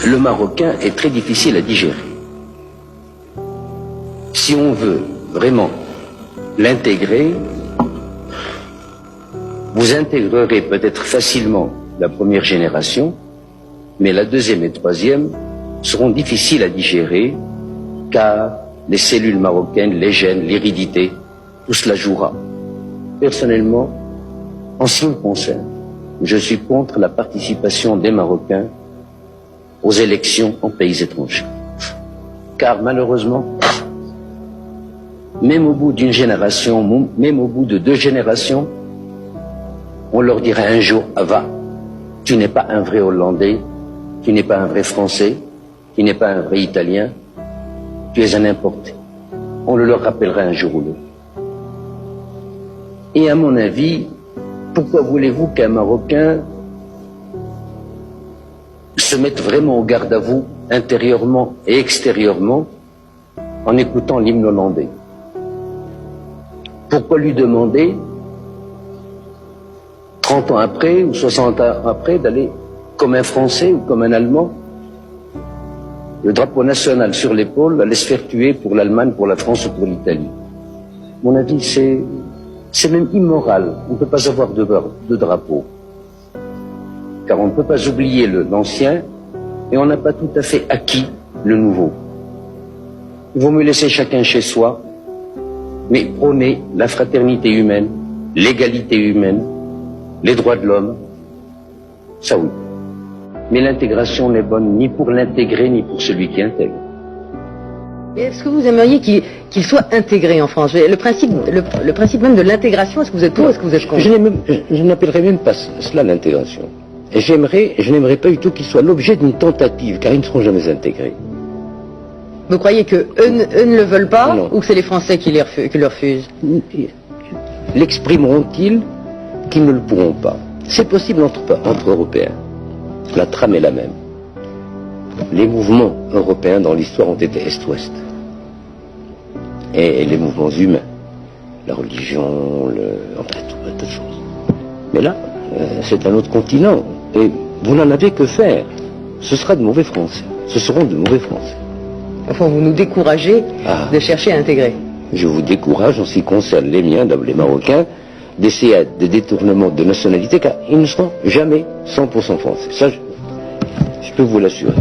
le marocain est très difficile à digérer. Si on veut vraiment l'intégrer, vous intégrerez peut-être facilement la première génération, mais la deuxième et troisième seront difficiles à digérer, car les cellules marocaines, les gènes, l'hérédité, tout cela jouera. Personnellement, en ce qui me concerne, je suis contre la participation des Marocains aux élections en pays étrangers. Car malheureusement, même au bout d'une génération, même au bout de 2 générations, on leur dira un jour, ah va, tu n'es pas un vrai Hollandais, tu n'es pas un vrai Français, tu n'es pas un vrai Italien, tu es un importé. On le leur rappellera un jour ou l'autre. Et à mon avis, pourquoi voulez-vous qu'un Marocain se mette vraiment au garde à vous, intérieurement et extérieurement, en écoutant l'hymne hollandais? Pourquoi lui demander, 30 ans après ou 60 ans après, d'aller comme un Français ou comme un Allemand, le drapeau national sur l'épaule, aller se faire tuer pour l'Allemagne, pour la France ou pour l'Italie? À mon avis, c'est même immoral. On ne peut pas avoir de drapeau. Car on ne peut pas oublier l'ancien et on n'a pas tout à fait acquis le nouveau. Il vaut mieux laisser chacun chez soi, mais prôner la fraternité humaine, l'égalité humaine, les droits de l'homme, ça oui. Mais l'intégration n'est bonne ni pour l'intégrer ni pour celui qui intègre. Est-ce que vous aimeriez qu'il soit intégré en France? Le principe même de l'intégration, est-ce que vous êtes pour ou est-ce que vous êtes contre? Je n'appellerais même pas cela l'intégration. Et je n'aimerais pas du tout qu'il soit l'objet d'une tentative, car ils ne seront jamais intégrés. Vous croyez qu'eux ne le veulent pas, ou que c'est les Français qui le refusent? L'exprimeront-ils qu'ils ne le pourront pas? C'est possible entre Européens. La trame est la même. Les mouvements européens dans l'histoire ont été Est-Ouest. Et les mouvements humains, la religion, enfin tout un tas de choses. Mais là, c'est un autre continent. Et vous n'en avez que faire. Ce sera de mauvais Français. Ce seront de mauvais Français. Enfin, vous nous découragez de chercher à intégrer. Je vous décourage en ce qui concerne les miens, les Marocains, d'essayer des détournements de nationalité, car ils ne seront jamais 100% français. Ça, je peux vous l'assurer.